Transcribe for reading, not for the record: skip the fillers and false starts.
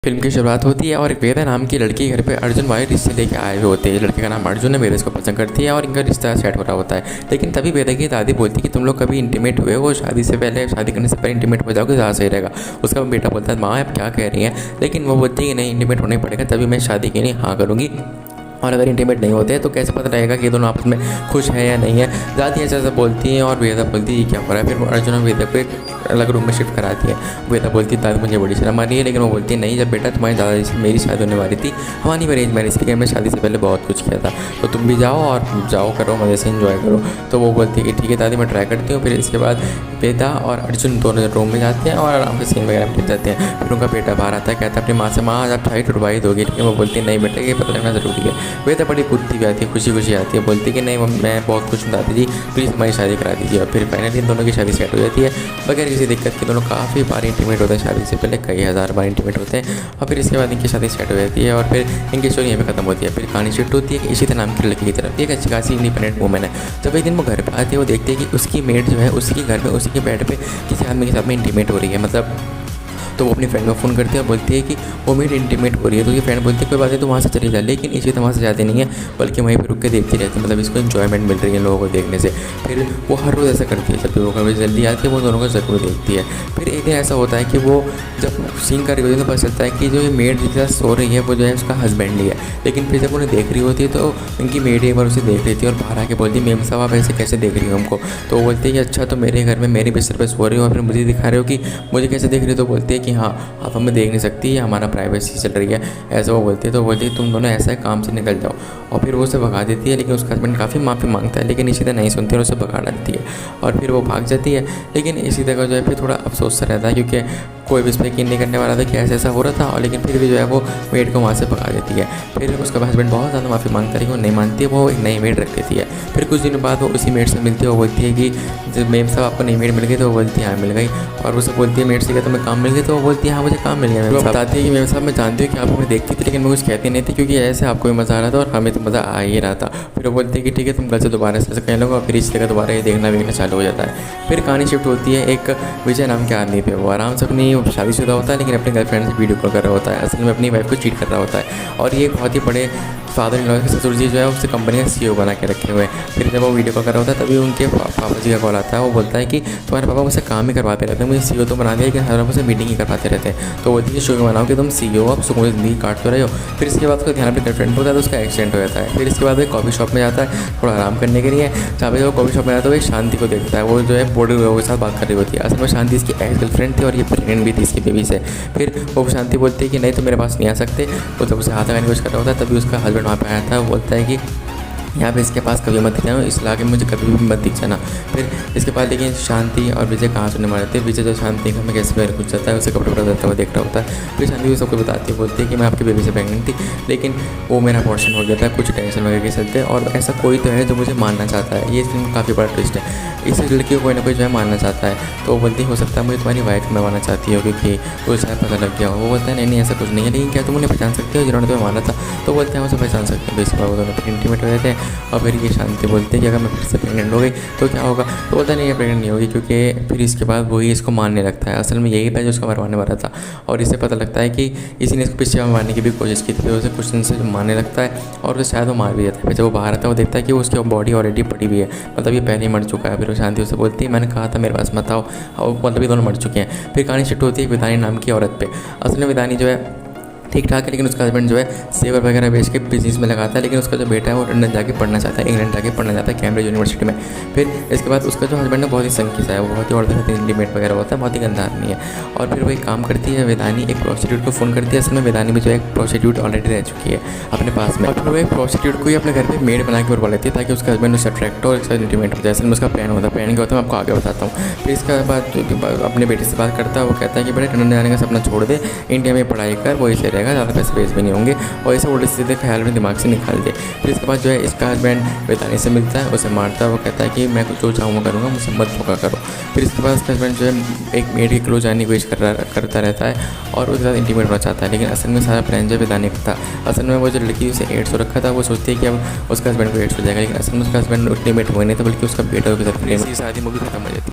Film की शुरुआत होती है और वेदा नाम की लड़की घर पे अर्जुन वाले रिश्ते लेके आए हुए होते हैं। लड़के का नाम अर्जुन है, वेदा इसको पसंद करती है और इनका रिश्ता सेट हो रहा होता है। लेकिन तभी वेदा की दादी बोलती है कि तुम लोग कभी इंटीमेट हुए हो, शादी से पहले, शादी करने से पहले इंटीमेट हो जाओगे, ज़्यादा सही रहेगा। उसका बेटा बोलता है माँ आप क्या कह रही हैं, लेकिन वो बोलती है कि नहीं इंटीमेट होना ही पड़ेगा, तभी मैं शादी के लिए हाँ करूँगी। और अगर इंटीमेट नहीं होते हैं तो कैसे पता रहेगा कि ये दोनों आपस में खुश है या नहीं है। दादी ऐसा बोलती है और वेदा बोलती है ये क्या हो रहा है। फिर वो अर्जुन और वेदा को एक अलग रूम में शिफ्ट कराती है। वेदा बोलती है दादी मुझे बड़ी शर्म आ रही है, लेकिन वो बोलती है नहीं, जब बेटा तुम्हारी दादाजी से मेरी शादी होने वाली थी, हमारी अरेंज मैरिज थी, मैं शादी से पहले बहुत कुछ किया था, तो तुम भी जाओ और जाओ करो, मज़े से इन्जॉय करो। तो वो बोलती है कि ठीक है दादी मैं ट्राई करती हूँ। फिर इसके बाद वेदा और अर्जुन दोनों रूम में जाते हैं और आराम से सीन वगैरह में जाते हैं। फिर उनका बेटा बाहर आता है, कहता है अपनी माँ से माँ आज आप शादी टुटवा ही दोगे, लेकिन वो बोलती है नहीं बेटा ये पता लगना ज़रूरी है। वेदा बड़ी बुद्धि भी आती है, खुशी खुशी आती है, बोलती है कि नहीं मैं बहुत खुश हूँ दादी जी, प्लीज़ हमारी शादी करा दीजिए। और फिर फाइनली इन दोनों की शादी सेट हो जाती है बगैर किसी दिक्कत के। दोनों काफ़ी बार इंटीमेट होते हैं, शादी से पहले कई हज़ार बार इंटीमेट होते हैं। और फिर इसके बाद इनकी शादी सेट हो जाती है और फिर इनकी स्टोरी यहाँ पे खत्म होती है। फिर कहानी शिफ्ट होती है कि इसी नाम की लड़की की तरफ, एक अच्छी खासी इंडिपेंडेंट वूमन है। जब एक दिन वो घर पर आती है, वो देखते हैं कि उसकी मेड जो है उसके घर में उसी के बेड पे किसी आदमी के साथ में इंटीमेट हो रही है, मतलब। तो वो अपनी फ्रेंड को फ़ोन करती है और बोलती है कि वो मेरी इंटीमेट हो रही है। तो ये फ्रेंड बोलती है कोई बात नहीं तो वहाँ से चली जा, लेकिन इसी तरह वहाँ से जाती नहीं है, बल्कि वहीं पर रुक के देखती रहती है, मतलब इसको इन्जॉयमेंट मिल रही है लोगों को देखने से। फिर वो हर रोज़ ऐसा करती है, जब भी वो कभी जल्दी आती है वो दोनों को ज़रूर देखती है। फिर एक दिन ऐसा होता है कि वो जब सीन कर रही होती है तो पता चलता है कि जो ये मेड जिसके साथ सो रही है वो जो है उसका हस्बैंड ही है। लेकिन फिर जब उन्हें देख रही होती है तो उनकी मेड एक बार उसे देख रही थी और बाहर आके बोलती है मेम साहब आप ऐसे कैसे देख रही हो हमको। तो वो बोलती है कि अच्छा तो मेरे घर में मेरे बिस्तर पर सो रही हो और फिर मुझे दिखा रहे हो कि मुझे कैसे देख रही हो। तो बोलती है कि हाँ आप हमें देख नहीं सकती, हमारा प्राइवेसी चल रही है, ऐसा वो बोलती है। तो बोलती है तुम दोनों ऐसा है काम से निकल जाओ। और फिर वो उसे भगा देती है, लेकिन उसका हस्बैंड काफ़ी माफ़ी मांगता है, लेकिन इसी तरह नहीं सुनती और उसे भगा डालती है और फिर वो भाग जाती है। लेकिन इसी तरह जो है फिर थोड़ा अफसोस सा रहता है, क्योंकि कोई भी इस पर यकीन नहीं करने वाला था कि ऐसा हो रहा था। और लेकिन फिर भी जो है वो मेड को वहाँ से भगा देती है। फिर उसका हस्बैंड बहुत ज़्यादा माफ़ी मांगता है, लेकिन वो नहीं मानती है, वो एक नई मेड रख देती है। फिर कुछ दिनों बाद वो उसी मेड से मिलती है, वो बोलती है कि जब मेम साहब आपको नई मेड मिल गई, तो वो बोलती है हाँ मिल गई। और उसे बोलती है मेड से क्या तुम्हें काम मिल गया, तो वो बोलती है हाँ मुझे काम मिल गया। वो बताती है कि मेम साहब मैं जानती हूँ कि आप हमें देखती थी, लेकिन मैं कुछ कहती नहीं थी, क्योंकि ऐसे आपको भी मज़ा आ रहा था और हमें तो मज़ा आ ही रहा था। फिर वो बोलती है कि ठीक है तुम कल से दोबारा से कहने लगो, और फिर इस जगह दोबारा ये देखना चालू हो जाता है। फिर कहानी शिफ्ट होती है एक विजय नाम के आदमी पे। वो आराम से अपनी शादीशुदा होता है, लेकिन अपनी गर्लफ्रेंड से वीडियो कॉल कर रहा होता है, असल में अपनी वाइफ को चीट कर रहा होता है। और ये बहुत ही बड़े फादर इन लॉ के ससुर जी जो है उससे कंपनी का CEO बना के रखे हुए हैं। फिर जब वो वीडियो कॉल कर रहा होता है तभी उनके पापा जी का कॉल आता है। वो बोलता है कि तुम्हारे पापा मुझसे काम ही करवाते रहते हैं, मुझे CEO तो बना दिया, लेकिन हर मुझसे मीटिंग ही करवाते रहते हैं। तो बोलती है शो बनाओ कि तुम CEO हो, अब सुकून से ज़िंदगी काटते रहे हो। फिर इसके बाद उसका ध्यान अपनी गर्लफ्रेंड होता है, तो उसका एक्सीडेंट हो जाता है। फिर इसके बाद वो कॉफ़ी शॉप में जाता है थोड़ा आराम करने के लिए। जहाँ पे वो कॉफ़ी शॉप में जाता है वो एक शांति को देखता है, वो जो है बॉडी लोगों के साथ बात कर रही होती है। असल में शांति इसकी एक्स गर्लफ्रेंड थी और ये प्रेगनेंट भी थी इसकी बेबी से। फिर वो शांति बोलती है कि नहीं तो मेरे पास नहीं आ सकते। वो जब उसे हाथ लगाने की कोशिश कर रहा होता है तभी उसका हस्बैंड वहाँ पे आया था। वो बोलता है कि यहाँ पे इसके पास कभी मत दिख जाना, इस इलाके में मुझे कभी भी मत दिख जाना। फिर इसके बाद लेकिन शांति और विजय कहाँ सुनने वाले थे। विजय जो शांति घर में कैसे पैर घुस जाता है, उसे कपड़े पड़ा जाता है, वो देख रहा होता है। फिर शांति सबको बताती है, बोलती है कि मैं आपकी बेबी से प्रेगनेंट थी, लेकिन वो मेरा अबॉर्शन हो गया था कुछ टेंशन वगैरह के चलते, और ऐसा कोई तो है जो मुझे मानना चाहता है। ये फिल्म काफ़ी बड़ा ट्विस्ट है, इस लड़की को कोई ना कोई जो है मानना चाहता है। तो वो बोलती हो सकता है मुझे तुम्हारी वाइफ में मानना चाहती हो, क्योंकि वो शायद पता लग गया हो। वो बोलता है नहीं नहीं ऐसा कुछ नहीं है, लेकिन क्या तुम उन्हें पहचान सकते हो जिन्होंने तुम्हें माना था। तो बोलते हैं उसे पहचान सकते हो। तो इसके बाद वो दोनों फिर इंटीमेट हो जाते हैं। और फिर ये शांति बोलते हैं कि अगर मैं फिर से प्रेगनेंट हो गई तो क्या होगा। तो बोलता नहीं ये प्रेगनेंट नहीं होगी, क्योंकि फिर इसके बाद वही इसको मानने लगता है। असल में यही था जो उसको मरवाने वाला था, और इसे पता लगता है कि इसी ने इसको पीछे मारने की भी कोशिश की थी। फिर उसे कुछ दिन से मारने लगता है और उसे शायद वो मार भी जाता है। फिर जब वो बाहर आता है वो देखता है कि उसकी बॉडी ऑलरेडी पड़ी हुई है, मतलब ये पहले ही मर चुका है। फिर वो शांति उसे बोलती है मैंने कहा था मेरे पास मत आओ, और मतलब ये दोनों मर चुके हैं। फिर कहानी शिफ्ट होती है विदानी नाम की औरत पे। असल में विदानी जो है ठीक ठाक है, लेकिन उसका हस्बैंड जो है सेवर वगैरह बेच के बिजनेस में लगाता है, लेकिन उसका जो बेटा है वो लंदन जाके पढ़ना चाहता है, इंग्लैंड जाके पढ़ना चाहता है कैम्ब्रिज यूनिवर्सिटी में। फिर इसके बाद उसका जो हस्बैंड है बहुत ही संकीसा है, वो बहुत ही औरतों के साथ इंटीमेट वगैरह होता है, बहुत ही गंदा आदमी है। और फिर वो एक काम करती है वेदानी, एक प्रोस्टिट्यूट को फ़ोन करती है। असल में वेदानी भी जो है एक प्रोस्टिट्यूट ऑलरेडी रह चुकी है अपने पास में, और फिर वो एक प्रोस्टिट्यूट को ही अपने घर पर मेड बना के बुलवा लेती है ताकि उसका हस्बैंड उससे अट्रैक्ट हो और उसका इंटीमेट हो जाए। असल में उसका प्लान होता है, प्लान क्या होता है मैं आपको आगे बताता हूँ। फिर इसके बाद अपने बेटे से बात करता है, वो कहता है कि बेटे लंदन जाने का सपना छोड़ दे, इंडिया में पढ़ाई कर, वो इसे रहेगा, ज़्यादा पैसे भेज नहीं होंगे, और ऐसे उल्टे सीधे ख्याल में दिमाग से निकाल दे। फिर इसके बाद जो है इसका हस्बैंड वेदानी से मिलता है, उसे मारता है। वो कहता है कि मैं कुछ जो चाहूँगा करूँगा, मुझसे मत धोखा करो। फिर इसके बाद उसका हस्बैंड जो है एक मेड के क्लोज जाने की कोशिश करता रहता है और उसके साथ इंटीमेट होना चाहता है, लेकिन असल में सारा प्लान जो है वेदानी का था। असल में वो जो लड़की उसे एड्स हो रखा था, वो सोचती है कि अब उसका हस्बैंड को एड्स हो जाएगा, लेकिन असल में उसका हस्बैंड इंटीमेट हुए नहीं था, बल्कि उसका बेटा उसके साथ शादी मूवी खत्म हो जाती है।